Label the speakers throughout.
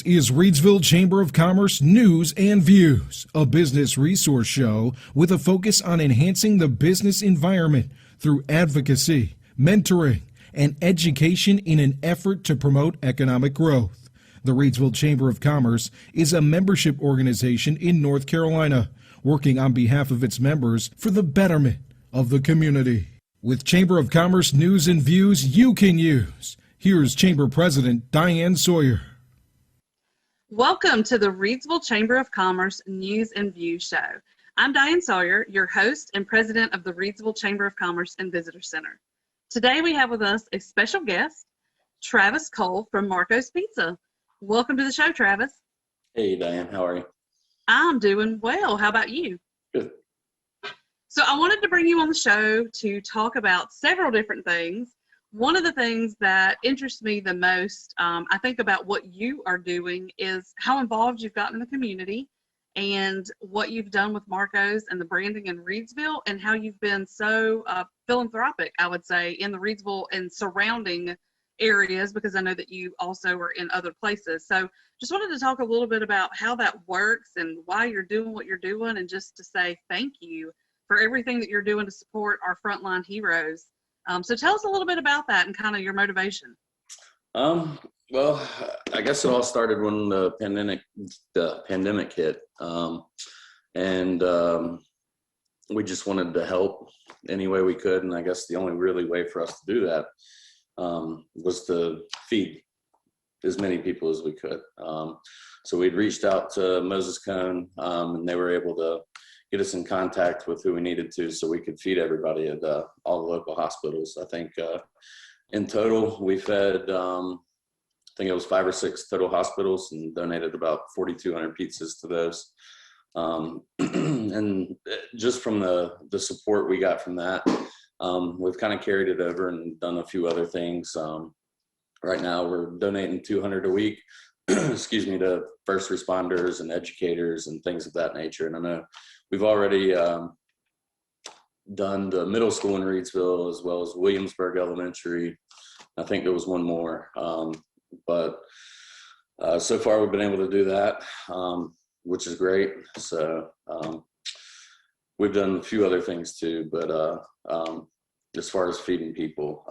Speaker 1: This is Reidsville Chamber of Commerce News and Views, a business resource show with a focus on enhancing the business environment through advocacy, mentoring, and education in an effort to promote economic growth. The Reidsville Chamber of Commerce is a membership organization in North Carolina, working on behalf of its members for the betterment of the community. With Chamber of Commerce News and Views you can use, here's Chamber President Diane Sawyer.
Speaker 2: Welcome to the Reidsville Chamber of Commerce News and Views Show. I'm Diane Sawyer, your host and president of the Reidsville Chamber of Commerce and Visitor Center. Today we have with us a special guest, Travis Cole from Marco's Pizza. Welcome to the show, Travis.
Speaker 3: Hey, Diane. How are you?
Speaker 2: I'm doing well. How about you?
Speaker 3: Good.
Speaker 2: So I wanted to bring you on the show to talk about several different things. One of the things that interests me the most, I think about what you are doing, is how involved you've gotten in the community and what you've done with Marco's and the branding in Reidsville, and how you've been so philanthropic, I would say, in the Reidsville and surrounding areas, because I know that you also are in other places. So just wanted to talk a little bit about how that works and why you're doing what you're doing, and just to say thank you for everything that you're doing to support our frontline heroes. So tell us a little bit about that and kind of your motivation.
Speaker 3: Well, I guess it all started when the pandemic hit, and we just wanted to help any way we could. And I guess the only really way for us to do that was to feed as many people as we could. So we'd reached out to Moses Cone, and they were able to get us in contact with who we needed to, so we could feed everybody at all the local hospitals. I think in total we fed, I think it was 5 or 6 total hospitals, and donated about 4,200 pizzas to those. And just from the support we got from that, we've kind of carried it over and done a few other things. Right now we're donating 200 a week, excuse me, to first responders and educators and things of that nature. And I know we've already done the middle school in Reidsville, as well as Williamsburg Elementary. I think there was one more, but so far we've been able to do that, which is great. So we've done a few other things too, but as far as feeding people,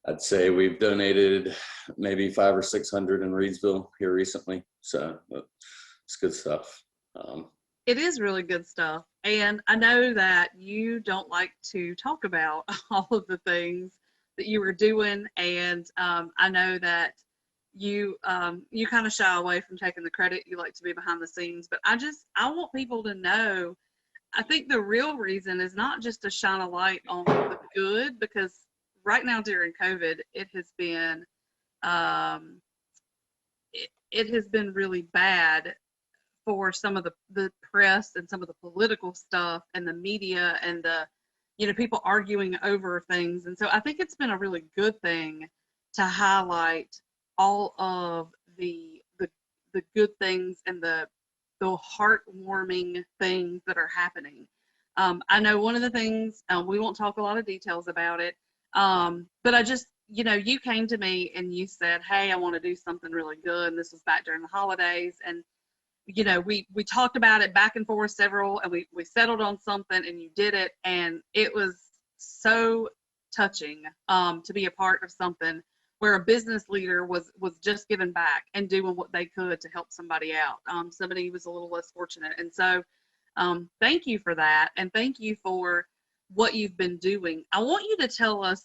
Speaker 3: I'd say we've donated maybe 500 or 600 in Reidsville here recently. So it's good stuff.
Speaker 2: It is really good stuff. And I know that you don't like to talk about all of the things that you were doing. And I know that you kind of shy away from taking the credit. You like to be behind the scenes. But I want people to know, I think the real reason is not just to shine a light on the good, because right now during COVID, it has been really bad for some of the press and some of the political stuff and the media and the people arguing over things. And so I think it's been a really good thing to highlight all of the good things and the heartwarming things that are happening. I know one of the things, we won't talk a lot of details about it, but I just, you came to me and you said, hey, I want to do something really good. And this was back during the holidays. And, we talked about it back and forth several, and we settled on something, and you did it. And it was so touching to be a part of something where a business leader was just giving back and doing what they could to help somebody out. Somebody who was a little less fortunate. And so thank you for that. And thank you for what you've been doing. I want you to tell us,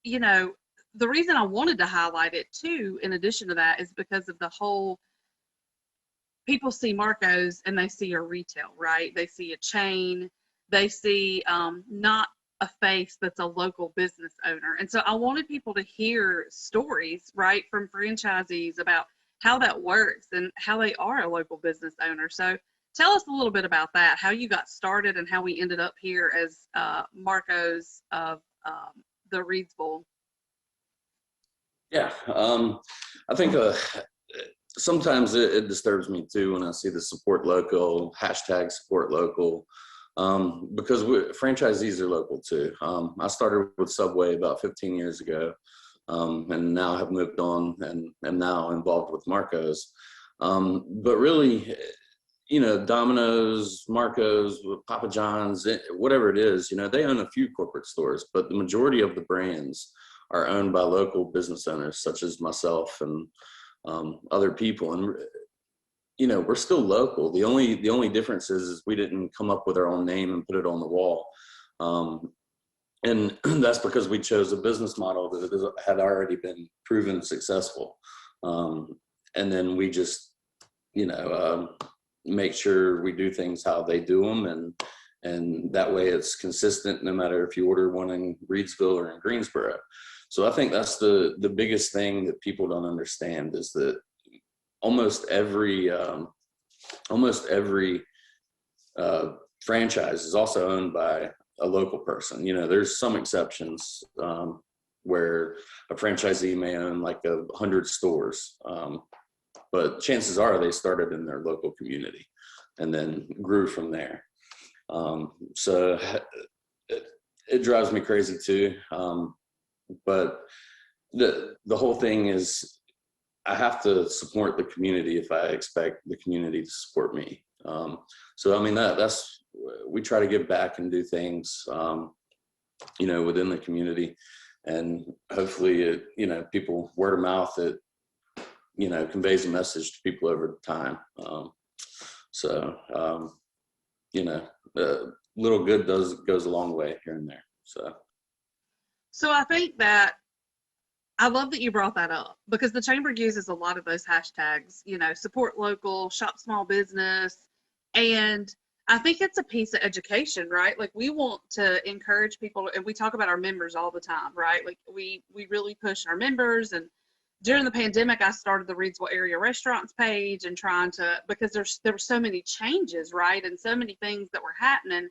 Speaker 2: the reason I wanted to highlight it too, in addition to that, is because of the whole, people see Marco's and they see a retail, right? They see a chain, they see not a face that's a local business owner. And so I wanted people to hear stories, right, from franchisees about how that works and how they are a local business owner. So tell us a little bit about that, how you got started and how we ended up here as Marco's of the Reidsville.
Speaker 3: Yeah, I think sometimes it disturbs me too when I see the support local, hashtag support local, because franchisees are local too. I started with Subway about 15 years ago. and now have moved on and am now involved with Marco's. But really, Domino's, Marco's, Papa John's, whatever it is, they own a few corporate stores, but the majority of the brands are owned by local business owners, such as myself and other people. And we're still local. The only difference is we didn't come up with our own name and put it on the wall. And that's because we chose a business model that had already been proven successful. And then we just, make sure we do things how they do them. And that way it's consistent, no matter if you order one in Reidsville or in Greensboro. So I think that's the biggest thing that people don't understand, is that almost every franchise is also owned by a local person. There's some exceptions where a franchisee may own like 100 stores, but chances are they started in their local community and then grew from there. So it drives me crazy too. But the whole thing is, I have to support the community if I expect the community to support me. So I mean, that's, we try to give back and do things, within the community, and hopefully people, word of mouth, it conveys a message to people over time. Little good goes a long way here and there.
Speaker 2: So I think that I love that you brought that up, because the chamber uses a lot of those hashtags, support local, shop small business. And I think it's a piece of education, right? Like, we want to encourage people, and we talk about our members all the time, right? Like, we really push our members. And during the pandemic, I started the Reidsville area restaurants page, and because there were so many changes, right? And so many things that were happening.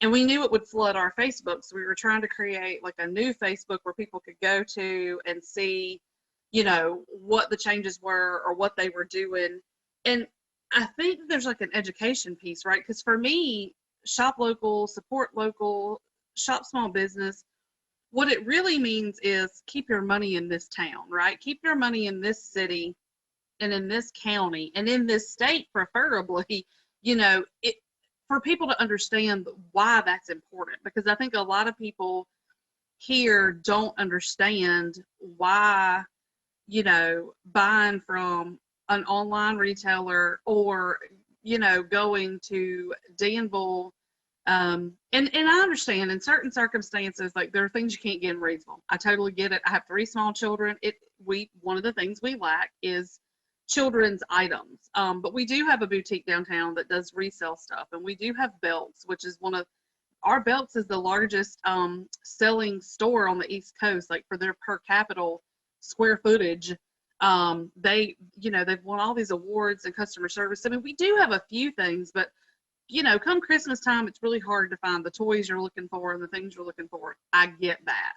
Speaker 2: And we knew it would flood our Facebook. So we were trying to create like a new Facebook where people could go to and see, what the changes were or what they were doing. And I think there's like an education piece, right? Because for me, shop local, support local, shop small business, what it really means is keep your money in this town, right? Keep your money in this city and in this county and in this state, preferably, for people to understand why that's important. Because I think a lot of people here don't understand why, buying from an online retailer or, going to Danville. And I understand in certain circumstances, like, there are things you can't get in Reidsville. I totally get it. I have 3 small children. One of the things we lack is children's items. But we do have a boutique downtown that does resell stuff. And we do have Belts, which is our Belts is the largest selling store on the East Coast, like, for their per capita square footage. They've won all these awards and customer service. I mean, we do have a few things, but come Christmas time, it's really hard to find the toys you're looking for and the things you're looking for. I get that.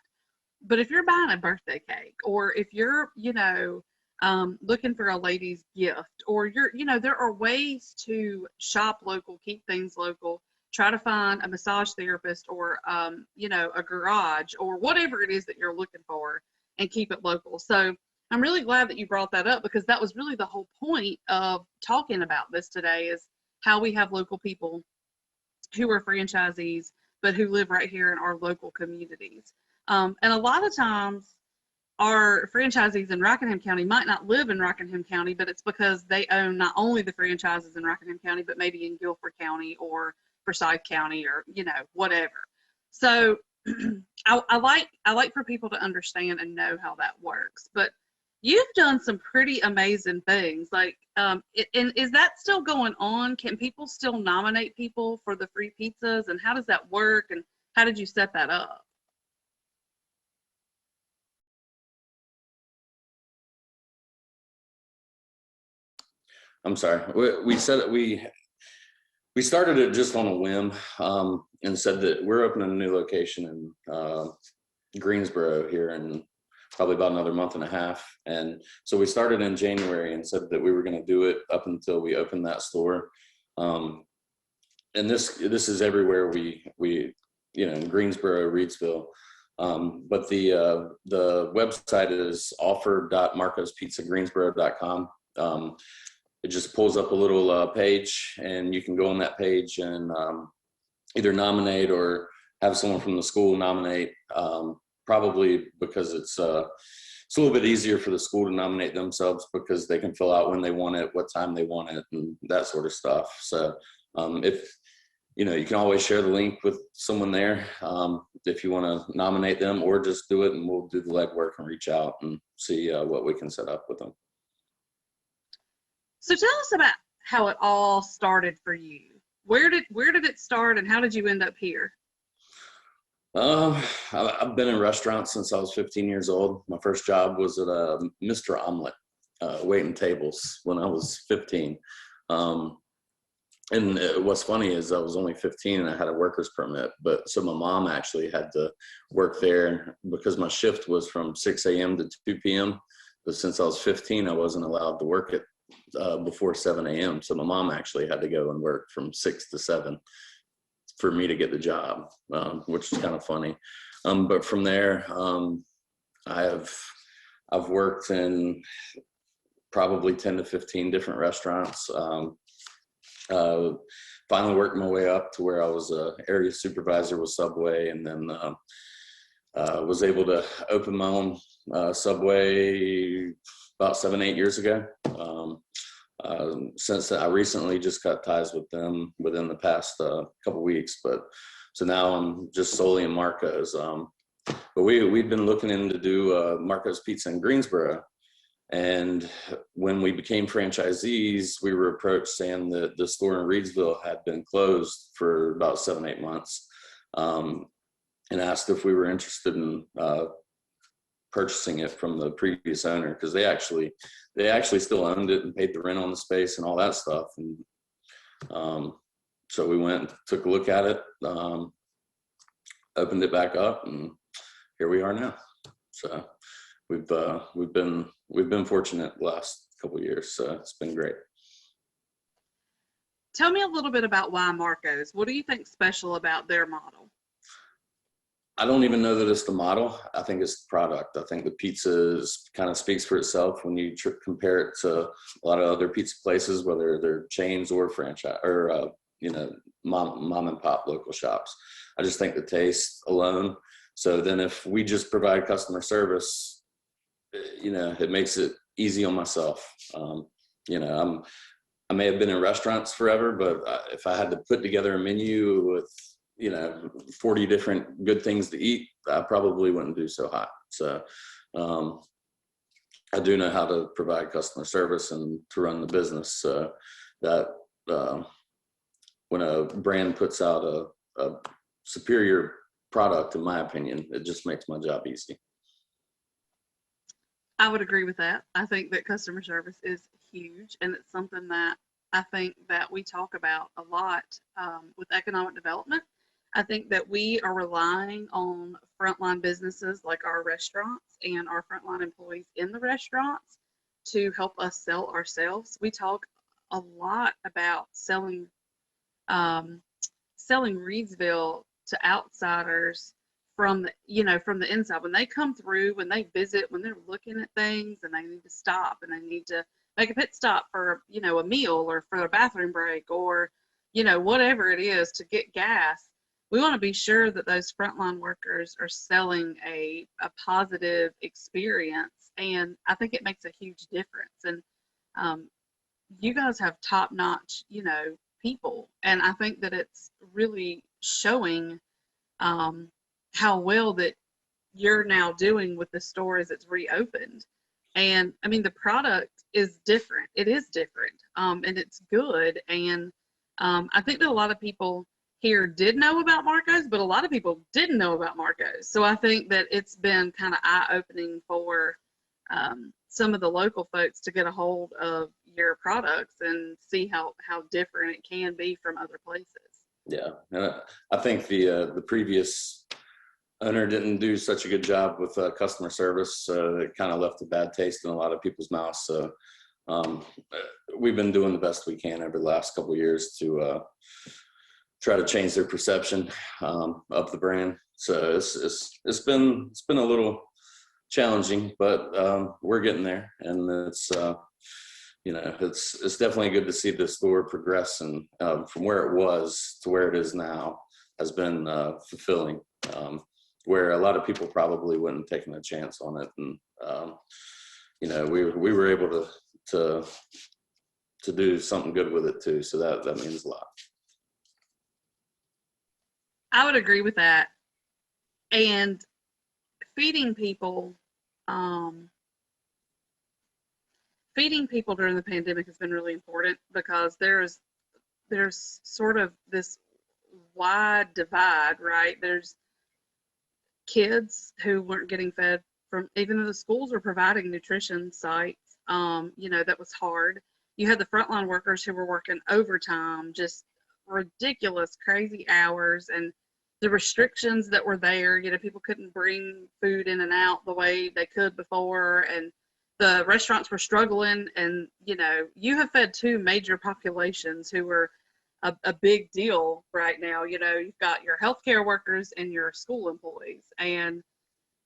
Speaker 2: But if you're buying a birthday cake, or if you're, looking for a lady's gift, or there are ways to shop local, keep things local, try to find a massage therapist, or, a garage, or whatever it is that you're looking for, and keep it local. So I'm really glad that you brought that up, because that was really the whole point of talking about this today, is how we have local people who are franchisees, but who live right here in our local communities. And a lot of times our franchisees in Rockingham County might not live in Rockingham County, but it's because they own not only the franchises in Rockingham County, but maybe in Guilford County or Forsyth County, or, whatever. So I like for people to understand and know how that works. But you've done some pretty amazing things. Like, and is that still going on? Can people still nominate people for the free pizzas? And how does that work? And how did you set that up?
Speaker 3: I'm sorry. We said that we started it just on a whim, and said that we're opening a new location in Greensboro here in probably about another month and a half. And so we started in January and said that we were going to do it up until we opened that store. And this is everywhere we in Greensboro, Reidsville. But the website is offer.marcospizzagreensboro.com. It just pulls up a little page, and you can go on that page and either nominate or have someone from the school nominate. Probably because it's a little bit easier for the school to nominate themselves, because they can fill out when they want it, what time they want it, and that sort of stuff. So if you can always share the link with someone there if you want to nominate them, or just do it and we'll do the legwork and reach out and see what we can set up with them.
Speaker 2: So tell us about how it all started for you. Where did it start, and how did you end up here?
Speaker 3: I've been in restaurants since I was 15 years old. My first job was at Mr. Omelet, waiting tables when I was 15. And what's funny is I was only 15 and I had a worker's permit, so my mom actually had to work there because my shift was from 6 a.m. to 2 p.m. But since I was 15, I wasn't allowed to work it before 7 a.m. So my mom actually had to go and work from 6 to 7 for me to get the job, which is kind of funny. But from there, I've worked in probably 10 to 15 different restaurants. Finally worked my way up to where I was a area supervisor with Subway, and then was able to open my own Subway about 7-8 years ago. Since then, I recently just cut ties with them within the past couple weeks, so now I'm just solely in Marco's. But we've been looking into do Marco's Pizza in Greensboro. And when we became franchisees, we were approached saying that the store in Reidsville had been closed for about 7-8 months, and asked if we were interested in purchasing it from the previous owner, because they actually still owned it and paid the rent on the space and all that stuff. And so we went and took a look at it, opened it back up, and here we are now. So we've been fortunate the last couple of years, so it's been great.
Speaker 2: Tell me a little bit about why Marco's. What do you think special about their model?
Speaker 3: I don't even know that it's the model. I think it's the product. I think the pizza kind of speaks for itself when you compare it to a lot of other pizza places, whether they're chains or franchise or mom and pop local shops. I just think the taste alone. So then if we just provide customer service, it makes it easy on myself. I may have been in restaurants forever, but if I had to put together a menu with 40 different good things to eat, I probably wouldn't do so hot. So I do know how to provide customer service and to run the business. So that when a brand puts out a superior product, in my opinion, it just makes my job easy.
Speaker 2: I would agree with that. I think that customer service is huge, and it's something that I think that we talk about a lot with economic development. I think that we are relying on frontline businesses like our restaurants and our frontline employees in the restaurants to help us sell ourselves. We talk a lot about selling Reidsville to outsiders from the inside. When they come through, when they visit, when they're looking at things and they need to stop and they need to make a pit stop for a meal or for a bathroom break or whatever it is to get gas, we want to be sure that those frontline workers are selling a positive experience, and I think it makes a huge difference. And you guys have top-notch people, and I think that it's really showing how well that you're now doing with the store as it's reopened. And I mean, the product is different. It is different, and it's good. And I think that a lot of people here did know about Marco's, but a lot of people didn't know about Marco's. So I think that it's been kind of eye-opening for some of the local folks to get a hold of your products and see how different it can be from other places.
Speaker 3: Yeah, and I think the previous owner didn't do such a good job with customer service, so it kind of left a bad taste in a lot of people's mouths. So we've been doing the best we can over the last couple of years to try to change their perception of the brand. So it's been a little challenging, but we're getting there, and it's it's definitely good to see the store progress, and from where it was to where it is now has been fulfilling. Where a lot of people probably wouldn't have taken a chance on it, and we were able to do something good with it too. So that means a lot.
Speaker 2: I would agree with that. And feeding people, during the pandemic has been really important, because there's sort of this wide divide, right? There's kids who weren't getting fed from, even though the schools were providing nutrition sites, that was hard. You had the frontline workers who were working overtime, just ridiculous, crazy hours, and the restrictions that were there. People couldn't bring food in and out the way they could before, and the restaurants were struggling. And you have fed two major populations who were a big deal right now. You've got your healthcare workers and your school employees, and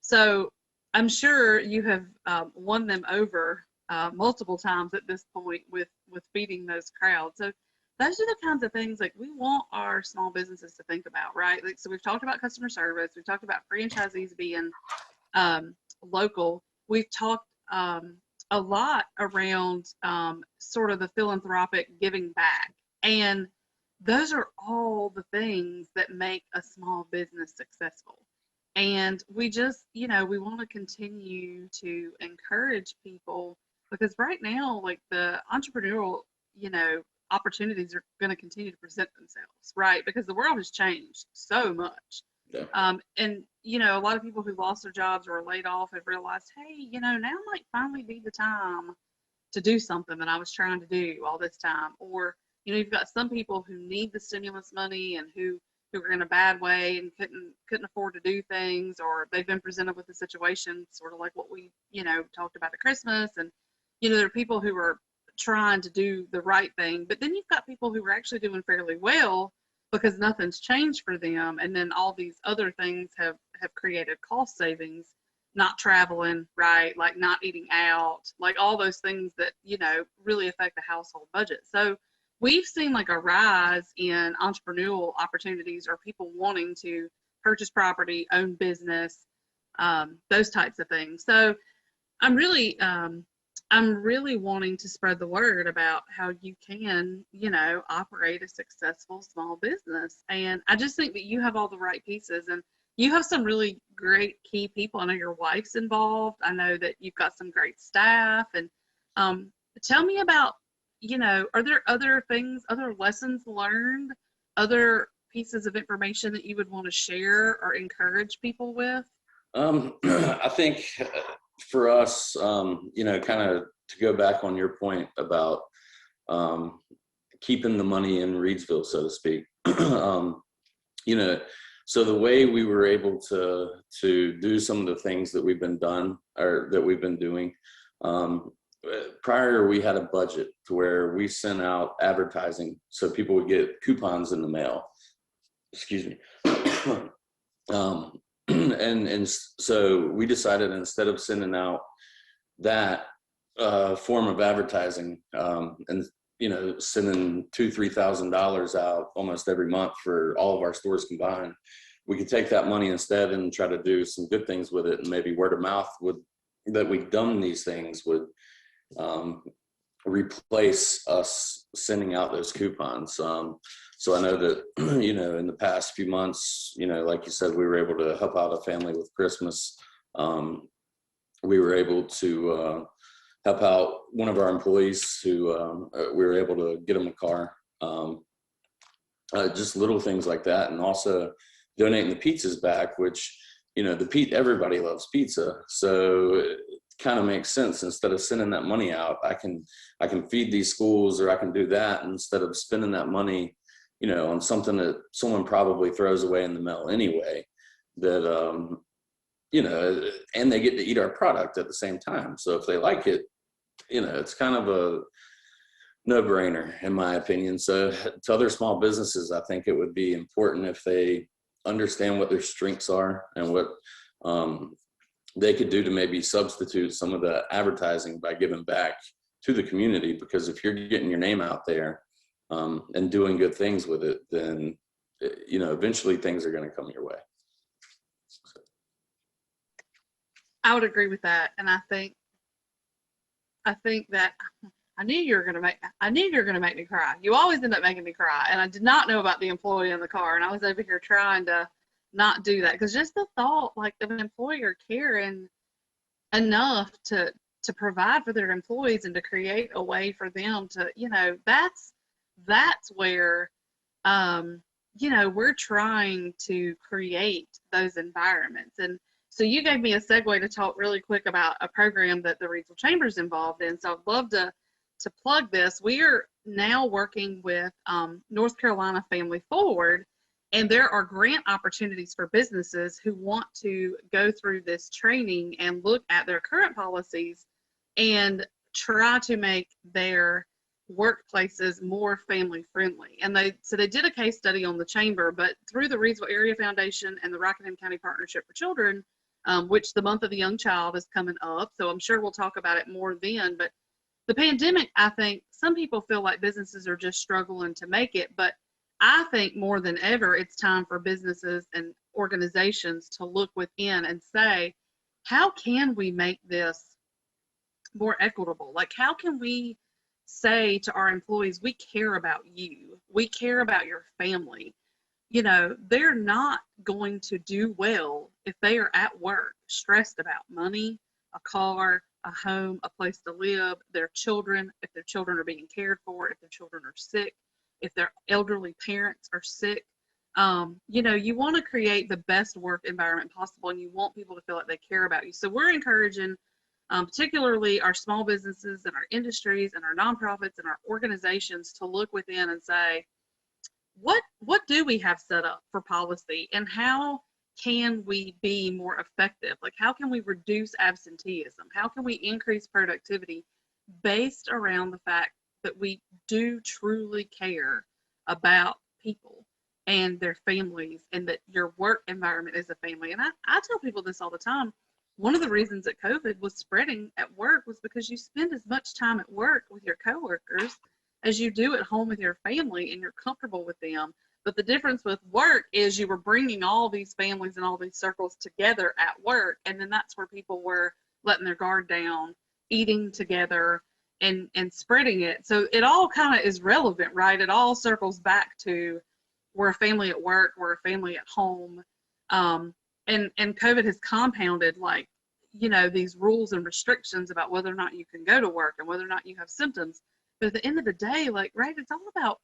Speaker 2: so I'm sure you have won them over multiple times at this point with feeding those crowds. So those are the kinds of things like we want our small businesses to think about, right? Like, so we've talked about customer service, we've talked about franchisees being local, we've talked a lot around sort of the philanthropic giving back, and those are all the things that make a small business successful. And we just, we want to continue to encourage people, because right now, like, the entrepreneurial, opportunities are going to continue to present themselves, right? Because the world has changed so much.
Speaker 3: Yeah.
Speaker 2: And, a lot of people who lost their jobs or were laid off have realized, hey, now might finally be the time to do something that I was trying to do all this time. Or, you've got some people who need the stimulus money and who are in a bad way and couldn't afford to do things, or they've been presented with a situation sort of like what we, talked about at Christmas. And, there are people who are trying to do the right thing, but then you've got people who are actually doing fairly well because nothing's changed for them. And then all these other things have created cost savings, not traveling, right? Like not eating out, like all those things that, really affect the household budget. So we've seen like a rise in entrepreneurial opportunities, or people wanting to purchase property, own business, those types of things. So I'm really wanting to spread the word about how you can, operate a successful small business. And I just think that you have all the right pieces, and you have some really great key people. I know your wife's involved. I know that you've got some great staff. And tell me about, are there other things, other lessons learned, other pieces of information that you would want to share or encourage people with?
Speaker 3: I think for us, kind of to go back on your point about keeping the money in Reidsville, so to speak, so the way we were able to do some of the things that we've been doing, prior, we had a budget to where we sent out advertising so people would get coupons in the mail. Excuse me. And so we decided, instead of sending out that form of advertising, and sending $2,000-3,000 out almost every month for all of our stores combined, we could take that money instead and try to do some good things with it, and maybe word of mouth that we've done these things would replace us sending out those coupons. So I know that, in the past few months, like you said, we were able to help out a family with Christmas. We were able to help out one of our employees who we were able to get him a car. Just little things like that. And also donating the pizzas back, which, everybody loves pizza. So it kind of makes sense. Instead of sending that money out, I can feed these schools, or I can do that instead of spending that money, on something that someone probably throws away in the mail anyway, that, and they get to eat our product at the same time. So if they like it, it's kind of a no-brainer in my opinion. So to other small businesses, I think it would be important if they understand what their strengths are and what they could do to maybe substitute some of the advertising by giving back to the community. Because if you're getting your name out there and doing good things with it, then eventually things are going to come your way. So.
Speaker 2: I would agree with that, and I think that I knew you were going to make me cry. You always end up making me cry, and I did not know about the employee in the car, and I was over here trying to not do that, because just the thought, like, of an employer caring enough to provide for their employees and to create a way for them to, that's where we're trying to create those environments. And so you gave me a segue to talk really quick about a program that the Reidsville Chamber is involved in. So I'd love to plug this. We are now working with North Carolina Family Forward, and there are grant opportunities for businesses who want to go through this training and look at their current policies and try to make their workplaces more family friendly. And they did a case study on the chamber, but through the Reidsville Area Foundation and the Rockingham County Partnership for Children, which the month of the young child is coming up, so I'm sure we'll talk about it more then. But the pandemic, I think some people feel like businesses are just struggling to make it, but I think more than ever, it's time for businesses and organizations to look within and say, how can we make this more equitable? Like, how can we say to our employees, we care about you, we care about your family? They're not going to do well if they are at work stressed about money, a car, a home, a place to live, their children, if their children are being cared for, if their children are sick, if their elderly parents are sick. You want to create the best work environment possible, and you want people to feel like they care about you. So we're encouraging particularly our small businesses and our industries and our nonprofits and our organizations to look within and say, what do we have set up for policy, and how can we be more effective? Like, how can we reduce absenteeism? How can we increase productivity based around the fact that we do truly care about people and their families, and that your work environment is a family? And I tell people this all the time. One of the reasons that COVID was spreading at work was because you spend as much time at work with your coworkers as you do at home with your family, and you're comfortable with them. But the difference with work is you were bringing all these families and all these circles together at work, and then that's where people were letting their guard down, eating together, and spreading it. So it all kind of is relevant, right? It all circles back to we're a family at work, we're a family at home. And COVID has compounded, like, these rules and restrictions about whether or not you can go to work and whether or not you have symptoms. But at the end of the day, like, right, it's all about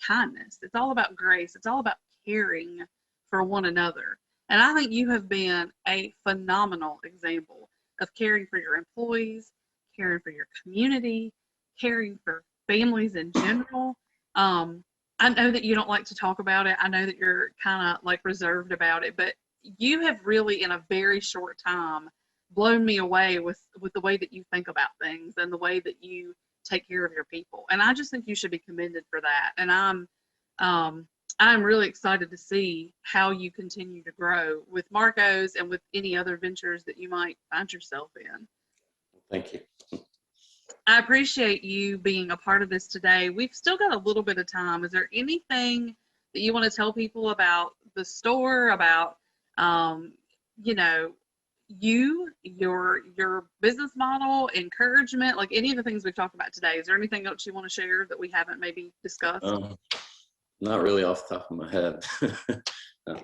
Speaker 2: kindness. It's all about grace. It's all about caring for one another. And I think you have been a phenomenal example of caring for your employees, caring for your community, caring for families in general. I know that you don't like to talk about it. I know that you're kind of like reserved about it, but you have really, in a very short time, blown me away with the way that you think about things and the way that you take care of your people. And I just think you should be commended for that. And I'm really excited to see how you continue to grow with Marco's and with any other ventures that you might find yourself in.
Speaker 3: Thank you.
Speaker 2: I appreciate you being a part of this today. We've still got a little bit of time. Is there anything that you want to tell people about the store, about your business model, encouragement, like any of the things we've talked about today? Is there anything else you want to share that we haven't maybe discussed?
Speaker 3: Not really off the top of my head. No.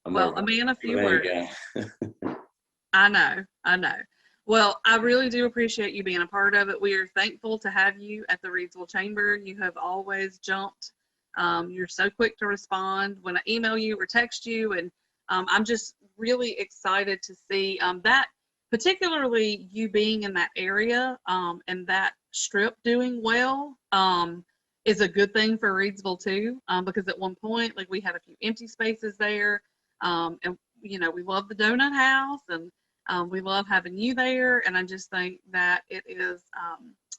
Speaker 2: Well, a man of few words. I know. Well, I really do appreciate you being a part of it. We are thankful to have you at the Reidsville Chamber. You have always jumped. You're so quick to respond when I email you or text you. And I'm just really excited to see that, particularly you being in that area and that strip doing well is a good thing for Reidsville too, because at one point, like, we had a few empty spaces there, and we love the donut house, and we love having you there. And I just think that it is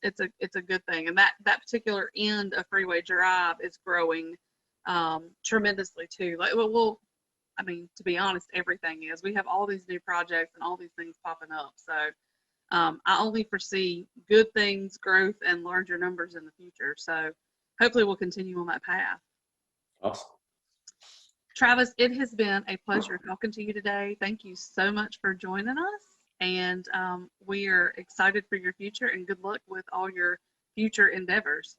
Speaker 2: it's a good thing. And that particular end of Freeway Drive is growing tremendously too. Like, I mean, to be honest, everything is. We have all these new projects and all these things popping up. So I only foresee good things, growth, and larger numbers in the future. So hopefully we'll continue on that path.
Speaker 3: Awesome.
Speaker 2: Travis, it has been a pleasure talking to you today. Thank you so much for joining us. And we are excited for your future, and good luck with all your future endeavors.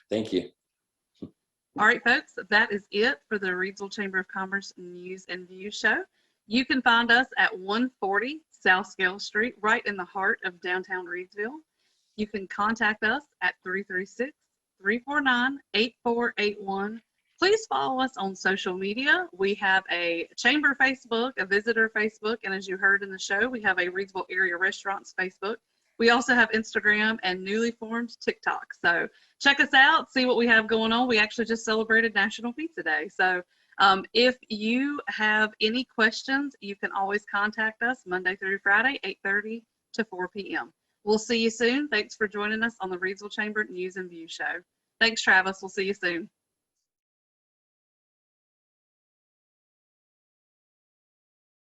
Speaker 3: Thank you.
Speaker 2: All right, folks, that is it for the Reidsville Chamber of Commerce News and Views show. You can find us at 140 South Scale Street, right in the heart of downtown Reidsville. You can contact us at 336-349-8481. Please follow us on social media. We have a Chamber Facebook, a Visitor Facebook, and as you heard in the show, we have a Reidsville Area Restaurants Facebook. We also have Instagram and newly formed TikTok. So check us out, see what we have going on. We actually just celebrated National Pizza Day. So if you have any questions, you can always contact us Monday through Friday, 8:30 to 4 p.m. We'll see you soon. Thanks for joining us on the Reidsville Chamber News and Views show. Thanks, Travis. We'll see you soon.